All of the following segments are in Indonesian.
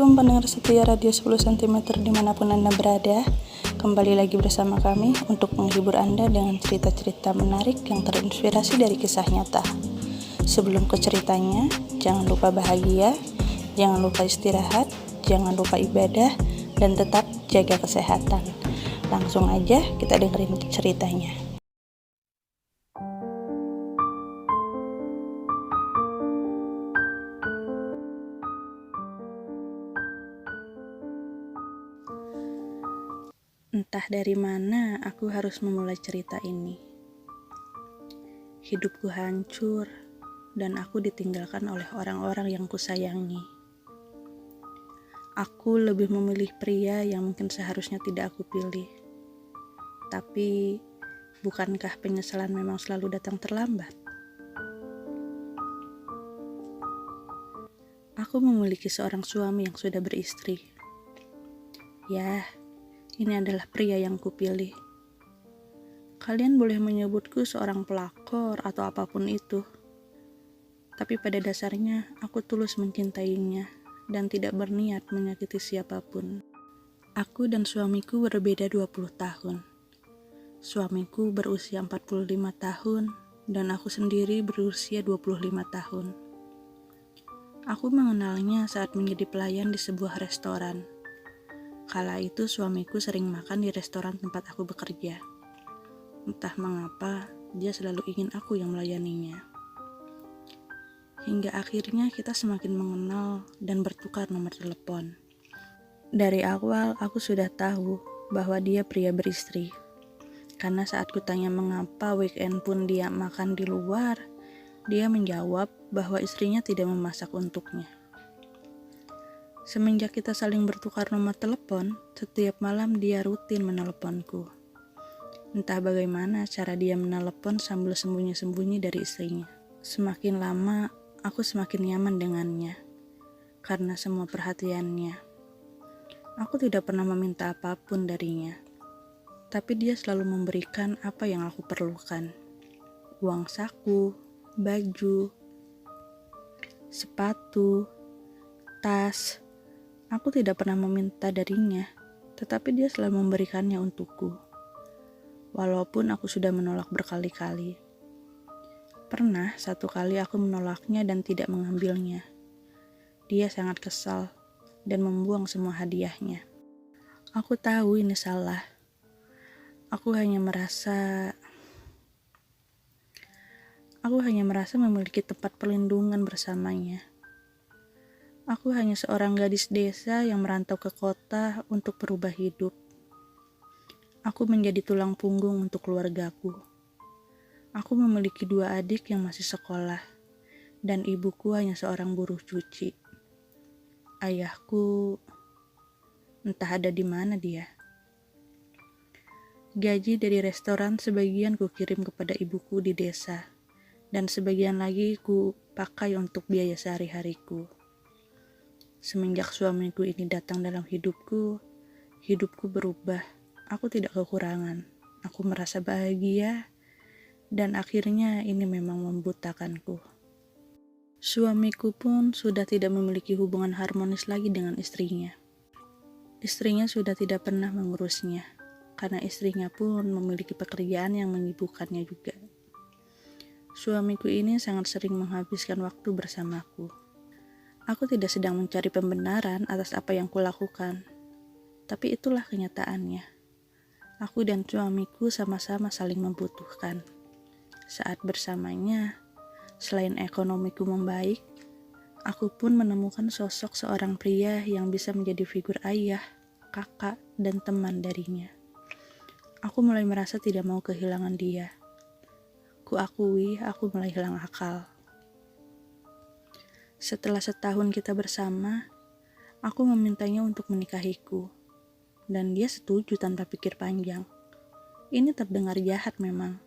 Assalamualaikum pendengar setia Radio 10 cm dimanapun Anda berada. Kembali lagi bersama kami untuk menghibur Anda dengan cerita-cerita menarik yang terinspirasi dari kisah nyata. Sebelum ke ceritanya, jangan lupa bahagia, jangan lupa istirahat, jangan lupa ibadah, dan tetap jaga kesehatan. Langsung aja kita dengerin ceritanya. Entah dari mana aku harus memulai cerita ini. Hidupku hancur dan aku ditinggalkan oleh orang-orang yang kusayangi. Aku lebih memilih pria yang mungkin seharusnya tidak aku pilih. Tapi, bukankah penyesalan memang selalu datang terlambat? Aku memiliki seorang suami yang sudah beristri. Ya, ini adalah pria yang kupilih. Kalian boleh menyebutku seorang pelakor atau apapun itu. Tapi pada dasarnya aku tulus mencintainya dan tidak berniat menyakiti siapapun. Aku dan suamiku berbeda 20 tahun. Suamiku berusia 45 tahun dan aku sendiri berusia 25 tahun. Aku mengenalnya saat menjadi pelayan di sebuah restoran. Kala itu suamiku sering makan di restoran tempat aku bekerja. Entah mengapa, dia selalu ingin aku yang melayaninya. Hingga akhirnya kita semakin mengenal dan bertukar nomor telepon. Dari awal aku sudah tahu bahwa dia pria beristri. Karena saat kutanya mengapa weekend pun dia makan di luar, dia menjawab bahwa istrinya tidak memasak untuknya. Semenjak kita saling bertukar nomor telepon, setiap malam dia rutin meneleponku. Entah bagaimana cara dia menelepon sambil sembunyi-sembunyi dari istrinya. Semakin lama, aku semakin nyaman dengannya. Karena semua perhatiannya. Aku tidak pernah meminta apapun darinya. Tapi dia selalu memberikan apa yang aku perlukan. Uang saku, baju, sepatu, tas. Aku tidak pernah meminta darinya, tetapi dia selalu memberikannya untukku. Walaupun aku sudah menolak berkali-kali. Pernah satu kali aku menolaknya dan tidak mengambilnya. Dia sangat kesal dan membuang semua hadiahnya. Aku tahu ini salah. Aku hanya merasa memiliki tempat perlindungan bersamanya. Aku hanya seorang gadis desa yang merantau ke kota untuk berubah hidup. Aku menjadi tulang punggung untuk keluargaku. Aku memiliki 2 adik yang masih sekolah, dan ibuku hanya seorang buruh cuci. Ayahku, entah ada di mana dia. Gaji dari restoran sebagian kukirim kepada ibuku di desa, dan sebagian lagi ku pakai untuk biaya sehari-hariku. Semenjak suamiku ini datang dalam hidupku berubah. Aku tidak kekurangan. Aku merasa bahagia, dan akhirnya ini memang membutakanku. Suamiku pun sudah tidak memiliki hubungan harmonis lagi dengan istrinya. Istrinya sudah tidak pernah mengurusnya, karena istrinya pun memiliki pekerjaan yang menyibukkannya juga. Suamiku ini sangat sering menghabiskan waktu bersamaku. Aku tidak sedang mencari pembenaran atas apa yang kulakukan, tapi itulah kenyataannya. Aku dan suamiku sama-sama saling membutuhkan. Saat bersamanya, selain ekonomiku membaik, aku pun menemukan sosok seorang pria yang bisa menjadi figur ayah, kakak, dan teman darinya. Aku mulai merasa tidak mau kehilangan dia. Kuakui aku mulai hilang akal. Setelah setahun kita bersama, aku memintanya untuk menikahiku, dan dia setuju tanpa pikir panjang. Ini terdengar jahat memang.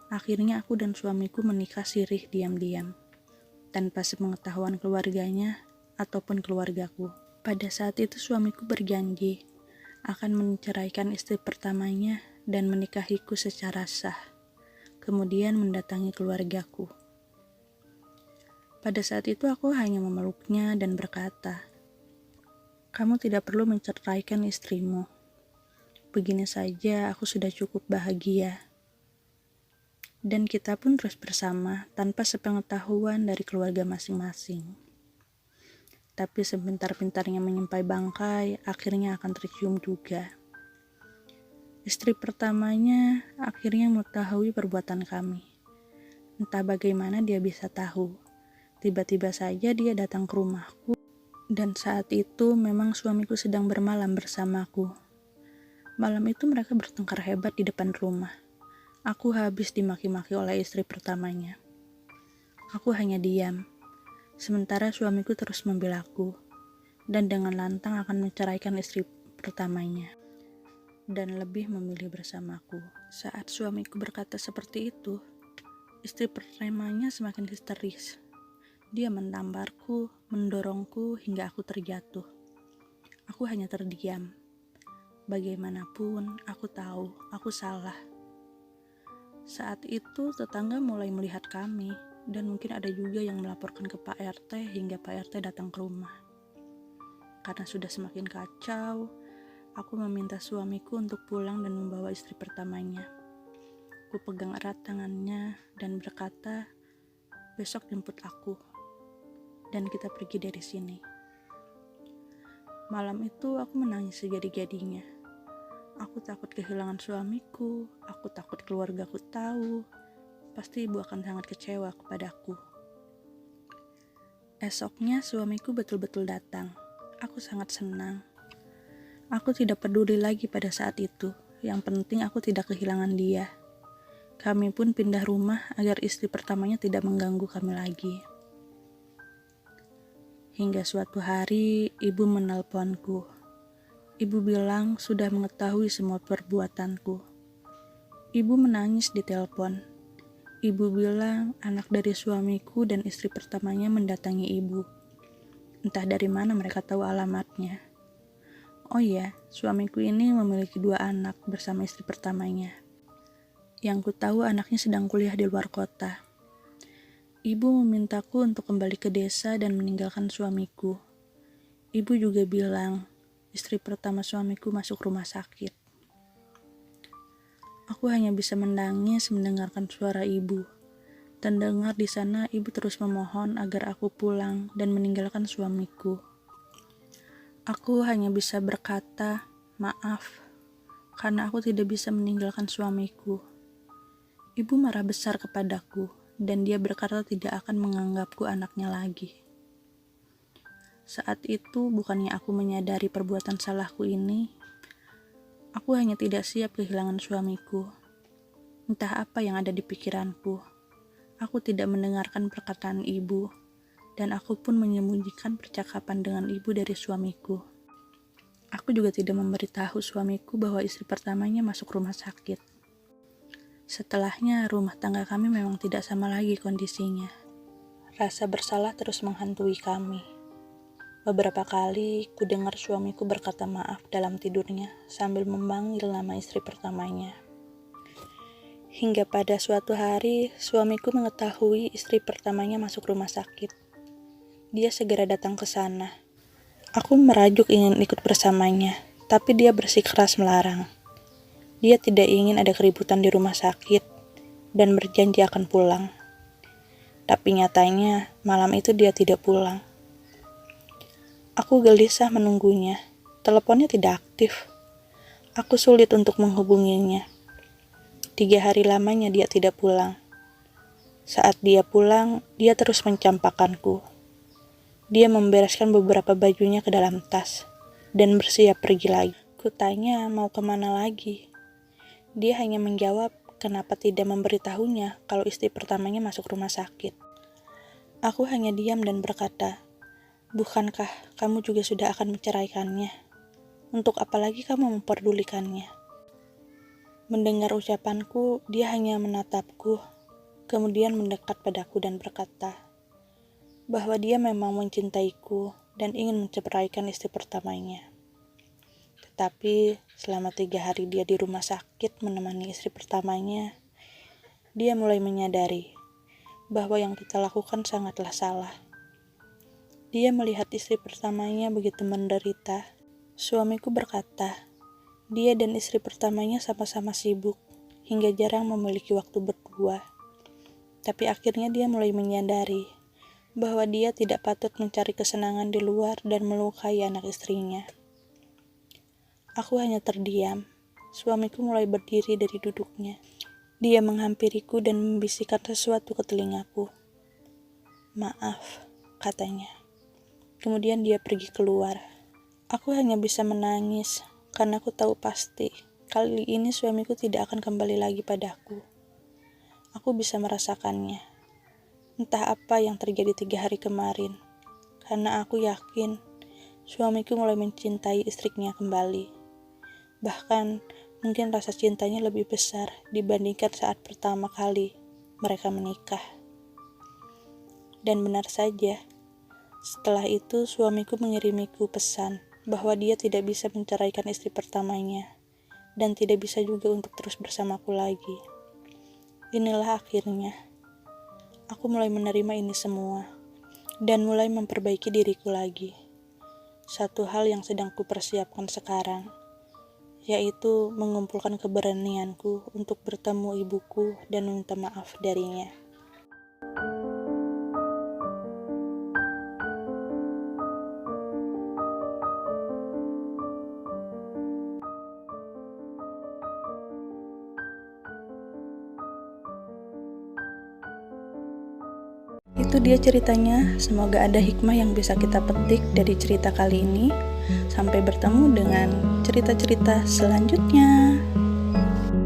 Akhirnya aku dan suamiku menikah sirih diam-diam, tanpa sepengetahuan keluarganya ataupun keluargaku. Pada saat itu suamiku berjanji akan menceraikan istri pertamanya dan menikahiku secara sah, kemudian mendatangi keluargaku. Pada saat itu aku hanya memeluknya dan berkata, Kamu tidak perlu menceraikan istrimu. Begini saja aku sudah cukup bahagia. Dan kita pun terus bersama tanpa sepengetahuan dari keluarga masing-masing. Tapi sepintar-pintarnya menyimpai bangkai, akhirnya akan tercium juga. Istri pertamanya akhirnya mengetahui perbuatan kami. Entah bagaimana dia bisa tahu. Tiba-tiba saja dia datang ke rumahku, dan saat itu memang suamiku sedang bermalam bersamaku. Malam itu mereka bertengkar hebat di depan rumah. Aku habis dimaki-maki oleh istri pertamanya. Aku hanya diam, sementara suamiku terus membelaku, dan dengan lantang akan menceraikan istri pertamanya, dan lebih memilih bersamaku. Saat suamiku berkata seperti itu, istri pertamanya semakin histeris. Dia menamparku, mendorongku hingga aku terjatuh. Aku hanya terdiam. Bagaimanapun, aku tahu aku salah. Saat itu tetangga mulai melihat kami, dan mungkin ada juga yang melaporkan ke Pak RT hingga Pak RT datang ke rumah. Karena sudah semakin kacau, aku meminta suamiku untuk pulang dan membawa istri pertamanya. Aku pegang erat tangannya dan berkata, besok jemput aku, dan kita pergi dari sini. Malam itu aku menangis sejadi-jadinya. Aku takut kehilangan suamiku, aku takut keluargaku tahu. Pasti ibu akan sangat kecewa kepadaku. Esoknya suamiku betul-betul datang. Aku sangat senang. Aku tidak peduli lagi pada saat itu. Yang penting aku tidak kehilangan dia. Kami pun pindah rumah agar istri pertamanya tidak mengganggu kami lagi. Hingga suatu hari ibu menelponku. Ibu bilang sudah mengetahui semua perbuatanku. Ibu menangis di telepon. Ibu bilang anak dari suamiku dan istri pertamanya mendatangi ibu. Entah dari mana mereka tahu alamatnya. Oh iya, suamiku ini memiliki 2 anak bersama istri pertamanya. Yang ku tahu anaknya sedang kuliah di luar kota. Ibu memintaku untuk kembali ke desa dan meninggalkan suamiku. Ibu juga bilang istri pertama suamiku masuk rumah sakit. Aku hanya bisa menangis mendengarkan suara ibu. Dan dengar di sana ibu terus memohon agar aku pulang dan meninggalkan suamiku. Aku hanya bisa berkata, maaf, karena aku tidak bisa meninggalkan suamiku. Ibu marah besar kepadaku, dan dia berkata tidak akan menganggapku anaknya lagi. Saat itu bukannya aku menyadari perbuatan salahku ini, aku hanya tidak siap kehilangan suamiku. Entah apa yang ada di pikiranku. Aku tidak mendengarkan perkataan ibu, dan aku pun menyembunyikan percakapan dengan ibu dari suamiku. Aku juga tidak memberitahu suamiku bahwa istri pertamanya masuk rumah sakit. Setelahnya, rumah tangga kami memang tidak sama lagi kondisinya. Rasa bersalah terus menghantui kami. Beberapa kali ku dengar suamiku berkata maaf dalam tidurnya sambil memanggil nama istri pertamanya. Hingga pada suatu hari, suamiku mengetahui istri pertamanya masuk rumah sakit. Dia segera datang ke sana. Aku merajuk ingin ikut bersamanya, tapi dia bersikeras melarang. Dia tidak ingin ada keributan di rumah sakit dan berjanji akan pulang. Tapi nyatanya, malam itu dia tidak pulang. Aku gelisah menunggunya. Teleponnya tidak aktif. Aku sulit untuk menghubunginya. 3 hari lamanya dia tidak pulang. Saat dia pulang, dia terus mencampakkanku. Dia membereskan beberapa bajunya ke dalam tas dan bersiap pergi lagi. Kutanya mau kemana lagi. Dia hanya menjawab kenapa tidak memberitahunya kalau istri pertamanya masuk rumah sakit. Aku hanya diam dan berkata, bukankah kamu juga sudah akan menceraikannya? Untuk apa lagi kamu memperdulikannya? Mendengar ucapanku, dia hanya menatapku, kemudian mendekat padaku dan berkata bahwa dia memang mencintaiku dan ingin menceraikan istri pertamanya. Tetapi selama 3 hari dia di rumah sakit menemani istri pertamanya, dia mulai menyadari bahwa yang kita lakukan sangatlah salah. Dia melihat istri pertamanya begitu menderita. Suamiku berkata, dia dan istri pertamanya sama-sama sibuk, hingga jarang memiliki waktu berdua. Tapi akhirnya dia mulai menyadari bahwa dia tidak patut mencari kesenangan di luar dan melukai anak istrinya. Aku hanya terdiam. Suamiku mulai berdiri dari duduknya. Dia menghampiriku dan membisikkan sesuatu ke telingaku. "Maaf," katanya. Kemudian dia pergi keluar. Aku hanya bisa menangis, karena aku tahu pasti, kali ini suamiku tidak akan kembali lagi padaku. Aku bisa merasakannya. Entah apa yang terjadi 3 hari kemarin, karena aku yakin suamiku mulai mencintai istrinya kembali. Bahkan, mungkin rasa cintanya lebih besar dibandingkan saat pertama kali mereka menikah. Dan benar saja, setelah itu suamiku mengirimiku pesan bahwa dia tidak bisa menceraikan istri pertamanya dan tidak bisa juga untuk terus bersamaku lagi. Inilah akhirnya. Aku mulai menerima ini semua dan mulai memperbaiki diriku lagi. Satu hal yang sedang kupersiapkan sekarang, yaitu mengumpulkan keberanianku untuk bertemu ibuku dan minta maaf darinya. Itu dia ceritanya, semoga ada hikmah yang bisa kita petik dari cerita kali ini. Sampai bertemu dengan cerita-cerita selanjutnya.